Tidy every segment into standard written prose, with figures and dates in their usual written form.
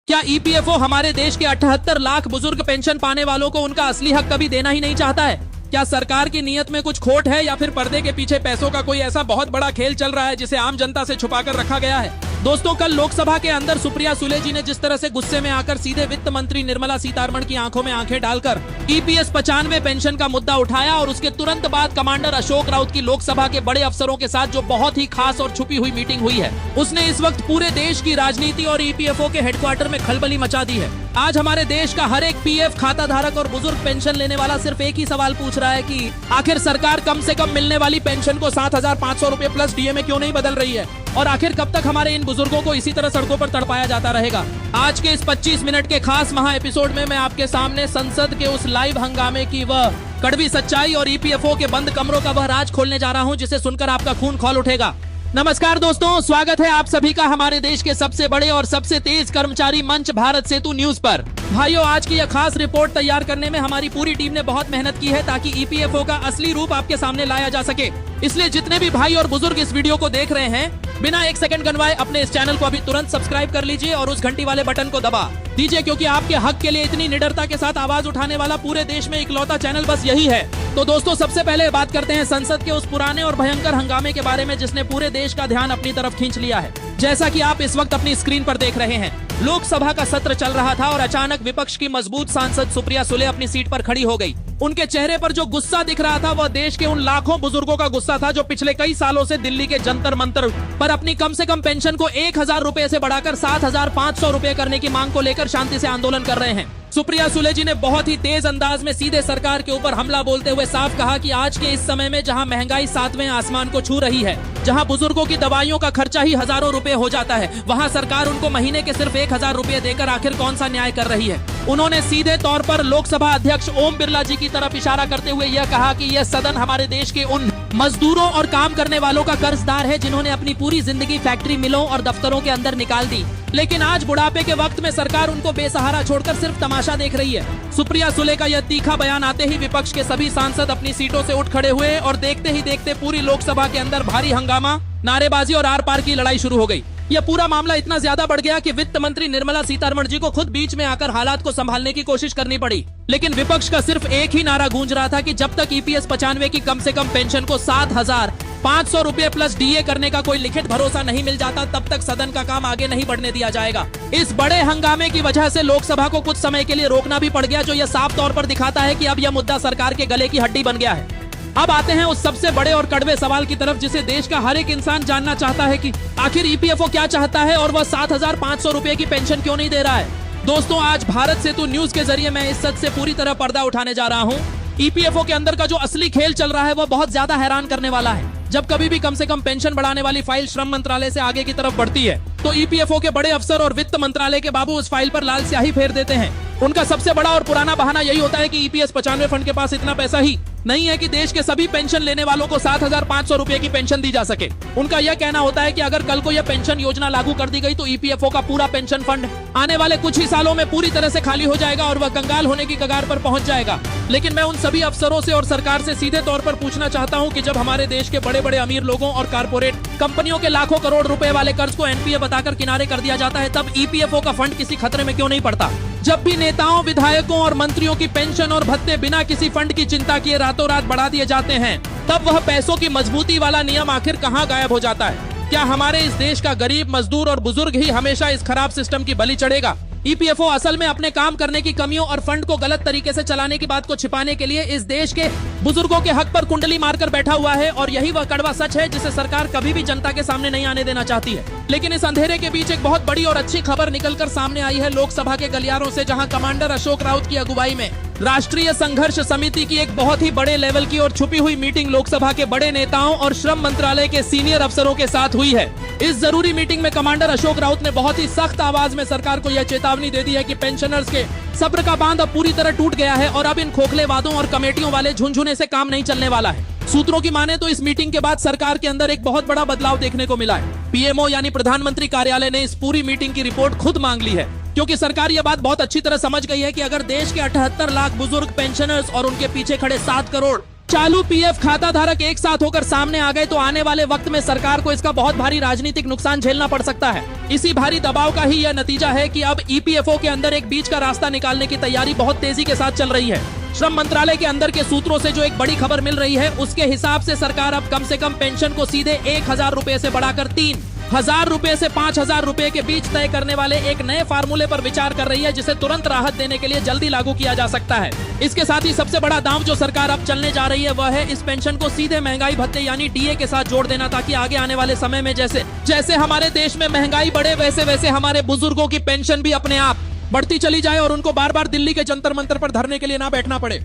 क्या ईपीएफओ हमारे देश के 78 लाख बुजुर्ग पेंशन पाने वालों को उनका असली हक कभी देना ही नहीं चाहता है? क्या सरकार की नीयत में कुछ खोट है या फिर पर्दे के पीछे पैसों का कोई ऐसा बहुत बड़ा खेल चल रहा है जिसे आम जनता से छुपाकर रखा गया है? दोस्तों, कल लोकसभा के अंदर सुप्रिया सुले जी ने जिस तरह से गुस्से में आकर सीधे वित्त मंत्री निर्मला सीतारमण की आंखों में आंखें डालकर ईपीएस 95 पेंशन का मुद्दा उठाया और उसके तुरंत बाद कमांडर अशोक राउत की लोकसभा के बड़े अफसरों के साथ जो बहुत ही खास और छुपी हुई मीटिंग हुई है, उसने इस वक्त पूरे देश की राजनीति और ईपीएफओ के हेडक्वार्टर में खलबली मचा दी है। आज हमारे देश का हर एक पीएफ खाता धारक और बुजुर्ग पेंशन लेने वाला सिर्फ एक ही सवाल पूछ रहा है कि आखिर सरकार कम से कम मिलने वाली पेंशन को 7,500 रुपए प्लस डीए में क्यों नहीं बदल रही है, और आखिर कब तक हमारे इन बुजुर्गों को इसी तरह सड़कों पर तड़पाया जाता रहेगा। आज के इस 25 मिनट के खास महा एपिसोड में मैं आपके सामने संसद के उस लाइव हंगामे की वह कड़वी सच्चाई और ईपीएफओ के बंद कमरों का वह राज खोलने जा रहा हूं जिसे सुनकर आपका खून खौल उठेगा। नमस्कार दोस्तों, स्वागत है आप सभी का हमारे देश के सबसे बड़े और सबसे तेज कर्मचारी मंच भारत सेतु न्यूज पर। भाइयों, आज की यह खास रिपोर्ट तैयार करने में हमारी पूरी टीम ने बहुत मेहनत की है ताकि ईपीएफओ का असली रूप आपके सामने लाया जा सके। इसलिए जितने भी भाई और बुजुर्ग इस वीडियो को देख रहे हैं, बिना एक सेकंड गनवाए अपने इस चैनल को अभी तुरंत सब्सक्राइब कर लीजिए और उस घंटी वाले बटन को दबा दीजिए, क्योंकि आपके हक के लिए इतनी निडरता के साथ आवाज उठाने वाला पूरे देश में इकलौता चैनल बस यही है। तो दोस्तों, सबसे पहले बात करते हैं संसद के उस पुराने और भयंकर हंगामे के बारे में जिसने पूरे देश का ध्यान अपनी तरफ खींच लिया है। जैसा कि आप इस वक्त अपनी स्क्रीन पर देख रहे हैं, लोकसभा का सत्र चल रहा था और अचानक विपक्ष की मजबूत सांसद सुप्रिया सुले अपनी सीट पर खड़ी हो गई। उनके चेहरे पर जो गुस्सा दिख रहा था वह देश के उन लाखों बुजुर्गों का गुस्सा था जो पिछले कई सालों से दिल्ली के जंतर मंतर पर अपनी कम से कम पेंशन को 1,000 रुपए से बढ़ाकर 7,500 रुपए करने की मांग को लेकर शांति से आंदोलन कर रहे हैं। सुप्रिया सुले जी ने बहुत ही तेज अंदाज में सीधे सरकार के ऊपर हमला बोलते हुए साफ कहा कि आज के इस समय में जहां महंगाई 7वें आसमान को छू रही है, जहां बुजुर्गों की दवाइयों का खर्चा ही हजारों रुपए हो जाता है, वहां सरकार उनको महीने के सिर्फ 1,000 रुपए देकर आखिर कौन सा न्याय कर रही है। उन्होंने सीधे तौर पर लोकसभा अध्यक्ष ओम बिरला जी की तरफ इशारा करते हुए यह कहा कि यह सदन हमारे देश के उन मजदूरों और काम करने वालों का कर्जदार है जिन्होंने अपनी पूरी जिंदगी फैक्ट्री, मिलों और दफ्तरों के अंदर निकाल दी, लेकिन आज बुढ़ापे के वक्त में सरकार उनको बेसहारा छोड़कर सिर्फ तमाशा देख रही है। सुप्रिया सुले का यह तीखा बयान आते ही विपक्ष के सभी सांसद अपनी सीटों से उठ खड़े हुए और देखते ही देखते पूरी लोकसभा के अंदर भारी हंगामा, नारेबाजी और आर पार की लड़ाई शुरू हो गई। यह पूरा मामला इतना ज्यादा बढ़ गया कि वित्त मंत्री निर्मला सीतारमण जी को खुद बीच में आकर हालात को संभालने की कोशिश करनी पड़ी, लेकिन विपक्ष का सिर्फ एक ही नारा गूंज रहा था कि जब तक ईपीएस 95 की कम से कम पेंशन को 7,500 रुपए प्लस डीए करने का कोई लिखित भरोसा नहीं मिल जाता, तब तक सदन का काम आगे नहीं बढ़ने दिया जाएगा। इस बड़े हंगामे की वजह से लोकसभा को कुछ समय के लिए रोकना भी पड़ गया, जो यह साफ तौर पर दिखाता है कि अब यह मुद्दा सरकार के गले की हड्डी बन गया है। अब आते हैं उस सबसे बड़े और कड़वे सवाल की तरफ जिसे देश का हर एक इंसान जानना चाहता है कि आखिर ईपीएफओ क्या चाहता है और वह 7,500 रुपए की पेंशन क्यों नहीं दे रहा है। दोस्तों, आज भारत सेतु न्यूज के जरिए मैं इस सच से पूरी तरह पर्दा उठाने जा रहा हूं। ईपीएफओ के अंदर का जो असली खेल चल रहा है वह बहुत ज्यादा हैरान करने वाला है। जब कभी भी कम से कम पेंशन बढ़ाने वाली फाइल श्रम मंत्रालय से आगे की तरफ बढ़ती है तो ईपीएफओ के बड़े अफसर और वित्त मंत्रालय के बाबू उस फाइल पर लाल स्याही फेर देते हैं। उनका सबसे बड़ा और पुराना बहाना यही होता है कि ईपीएस 95 फंड के पास इतना पैसा ही नहीं है कि देश के सभी पेंशन लेने वालों को 7,500 रुपए की पेंशन दी जा सके। उनका यह कहना होता है कि अगर कल को यह पेंशन योजना लागू कर दी गई तो ईपीएफओ का पूरा पेंशन फंड आने वाले कुछ ही सालों में पूरी तरह से खाली हो जाएगा और वह कंगाल होने की कगार पर पहुंच जाएगा। लेकिन मैं उन सभी अफसरों से और सरकार से सीधे तौर पर पूछना चाहता हूं कि जब हमारे देश के बड़े बड़े अमीर लोगों और कारपोरेट कंपनियों के लाखों करोड़ रुपए वाले कर्ज को एनपीए बताकर किनारे कर दिया जाता है, तब ईपीएफओ का फंड किसी खतरे में क्यों नहीं पड़ता? जब भी नेताओं, विधायकों और मंत्रियों की पेंशन और भत्ते बिना किसी फंड की चिंता किए रातों रात बढ़ा दिए जाते हैं, तब वह पैसों की मजबूती वाला नियम आखिर कहां गायब हो जाता है? क्या हमारे इस देश का गरीब, मजदूर और बुजुर्ग ही हमेशा इस खराब सिस्टम की बलि चढ़ेगा? ईपीएफओ असल में अपने काम करने की कमियों और फंड को गलत तरीके से चलाने की बात को छिपाने के लिए इस देश के बुजुर्गों के हक पर कुंडली मारकर बैठा हुआ है, और यही वह कड़वा सच है जिसे सरकार कभी भी जनता के सामने नहीं आने देना चाहती है। लेकिन इस अंधेरे के बीच एक बहुत बड़ी और अच्छी खबर निकलकर सामने आई है लोकसभा के गलियारों से, जहां कमांडर अशोक राउत की अगुवाई में राष्ट्रीय संघर्ष समिति की एक बहुत ही बड़े लेवल की और छुपी हुई मीटिंग लोकसभा के बड़े नेताओं और श्रम मंत्रालय के सीनियर अफसरों के साथ हुई है। इस जरूरी मीटिंग में कमांडर अशोक राउत ने बहुत ही सख्त आवाज में सरकार को यह चेतावनी दे दी है कि पेंशनर्स के सब्र का बांध अब पूरी तरह टूट गया है और अब इन खोखले वादों और कमेटियों वाले झुनझुने से काम नहीं चलने वाला है। सूत्रों की माने तो इस मीटिंग के बाद सरकार के अंदर एक बहुत बड़ा बदलाव देखने को मिला है। पीएमओ यानी प्रधानमंत्री कार्यालय ने इस पूरी मीटिंग की रिपोर्ट खुद मांग ली है, क्योंकि सरकार यह बात बहुत अच्छी तरह समझ गई है कि अगर देश के 78 लाख बुजुर्ग पेंशनर्स और उनके पीछे खड़े 7 करोड़ चालू पीएफ खाता धारक एक साथ होकर सामने आ गए तो आने वाले वक्त में सरकार को इसका बहुत भारी राजनीतिक नुकसान झेलना पड़ सकता है। इसी भारी दबाव का ही यह नतीजा है कि अब ईपीएफओ के अंदर एक बीच का रास्ता निकालने की तैयारी बहुत तेजी के साथ चल रही है। श्रम मंत्रालय के अंदर के सूत्रों से जो एक बड़ी खबर मिल रही है उसके हिसाब से सरकार अब कम से कम पेंशन को सीधे 1,000 रुपए से बढ़ाकर 3,000 रुपए से 5,000 रुपए के बीच तय करने वाले एक नए फार्मूले पर विचार कर रही है, जिसे तुरंत राहत देने के लिए जल्दी लागू किया जा सकता है। इसके साथ ही सबसे बड़ा दांव जो सरकार अब चलने जा रही है वह है इस पेंशन को सीधे महंगाई भत्ते यानी डीए के साथ जोड़ देना, ताकि आगे आने वाले समय में जैसे हमारे देश में महंगाई बढ़े वैसे हमारे बुजुर्गों की पेंशन भी अपने आप बढ़ती चली जाए और उनको बार बार दिल्ली के जंतर मंतर पर धरने के लिए ना बैठना पड़े।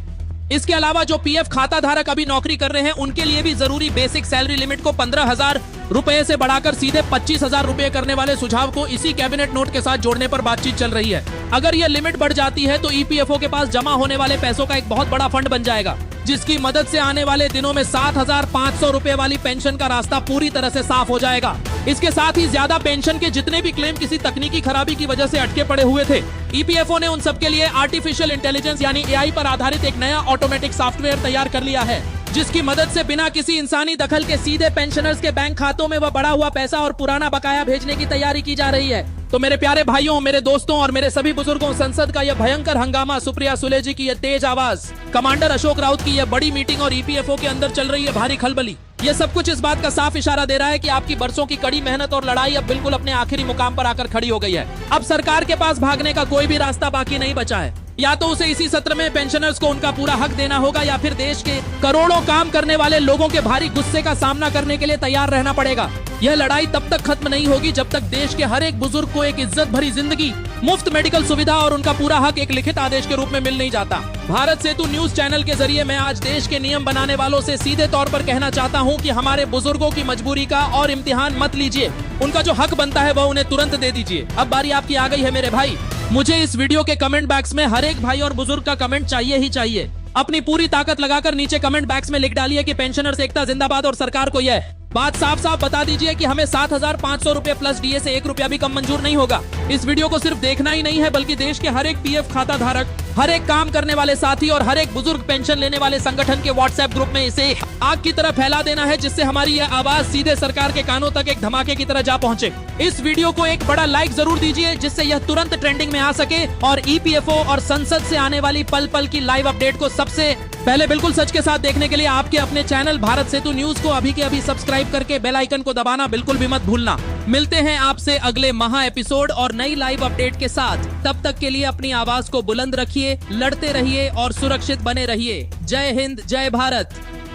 इसके अलावा जो पीएफ खाता धारक अभी नौकरी कर रहे हैं उनके लिए भी जरूरी बेसिक सैलरी लिमिट को 15,000 रुपए से बढ़ाकर सीधे 25,000 रुपए करने वाले सुझाव को इसी कैबिनेट नोट के साथ जोड़ने पर बातचीत चल रही है। अगर यह लिमिट बढ़ जाती है तो ईपीएफओ के पास जमा होने वाले पैसों का एक बहुत बड़ा फंड बन जाएगा, जिसकी मदद से आने वाले दिनों में 7,500 रुपए वाली पेंशन का रास्ता पूरी तरह से साफ हो जाएगा। इसके साथ ही ज्यादा पेंशन के जितने भी क्लेम किसी तकनीकी खराबी की वजह से अटके पड़े हुए थे, ईपीएफओ ने उन सबके लिए आर्टिफिशियल इंटेलिजेंस यानी एआई पर आधारित एक नया ऑटोमेटिक सॉफ्टवेयर तैयार कर लिया है, जिसकी मदद से बिना किसी इंसानी दखल के सीधे पेंशनर्स के बैंक खातों में वह बढ़ा हुआ पैसा और पुराना बकाया भेजने की तैयारी की जा रही है। तो मेरे प्यारे भाइयों, मेरे दोस्तों और मेरे सभी बुजुर्गों, संसद का यह भयंकर हंगामा, सुप्रिया सुले जी की यह तेज आवाज, कमांडर अशोक राउत की यह बड़ी मीटिंग और ईपीएफओ के अंदर चल रही है भारी खलबली, ये सब कुछ इस बात का साफ इशारा दे रहा है कि आपकी बरसों की कड़ी मेहनत और लड़ाई अब बिल्कुल अपने आखिरी मुकाम पर आकर खड़ी हो गई है। अब सरकार के पास भागने का कोई भी रास्ता बाकी नहीं बचा है। या तो उसे इसी सत्र में पेंशनर्स को उनका पूरा हक देना होगा या फिर देश के करोड़ों काम करने वाले लोगों के भारी गुस्से का सामना करने के लिए तैयार रहना पड़ेगा। यह लड़ाई तब तक खत्म नहीं होगी जब तक देश के हर एक बुजुर्ग को एक इज्जत भरी जिंदगी, मुफ्त मेडिकल सुविधा और उनका पूरा हक एक लिखित आदेश के रूप में मिल नहीं जाता। भारत सेतु न्यूज चैनल के जरिए मैं आज देश के नियम बनाने वालों से सीधे तौर पर कहना चाहता हूं कि हमारे बुजुर्गों की मजबूरी का और इम्तिहान मत लीजिए, उनका जो हक बनता है वह उन्हें तुरंत दे दीजिए। अब बारी आपकी आ गई है मेरे भाई, मुझे इस वीडियो के कमेंट बॉक्स में हर एक भाई और बुजुर्ग का कमेंट चाहिए ही चाहिए। अपनी पूरी ताकत लगाकर नीचे कमेंट बॉक्स में लिख डालिए कि पेंशनर्स एकता जिंदाबाद और सरकार को यह बात साफ साफ बता दीजिए कि हमें 7,500 रुपए प्लस डीए से 1 रुपया भी कम मंजूर नहीं होगा। इस वीडियो को सिर्फ देखना ही नहीं है बल्कि देश के हर एक पीएफ खाता धारक, हर एक काम करने वाले साथी और हर एक बुजुर्ग पेंशन लेने वाले संगठन के व्हाट्सएप ग्रुप में इसे आग की तरह फैला देना है, जिससे हमारी यह आवाज सीधे सरकार के कानों तक एक धमाके की तरह जा पहुंचे। इस वीडियो को एक बड़ा लाइक जरूर दीजिए जिससे यह तुरंत ट्रेंडिंग में आ सके और ईपीएफओ और संसद से आने वाली पल पल की लाइव अपडेट को सबसे पहले बिल्कुल सच के साथ देखने के लिए आपके अपने चैनल भारत सेतु न्यूज को अभी के अभी सब्सक्राइब करके बेल आइकन को दबाना बिल्कुल भी मत भूलना। मिलते हैं आपसे अगले महा एपिसोड और नई लाइव अपडेट के साथ। तब तक के लिए अपनी आवाज को बुलंद रखिए, लड़ते रहिए और सुरक्षित बने रहिए। जय हिंद, जय भारत।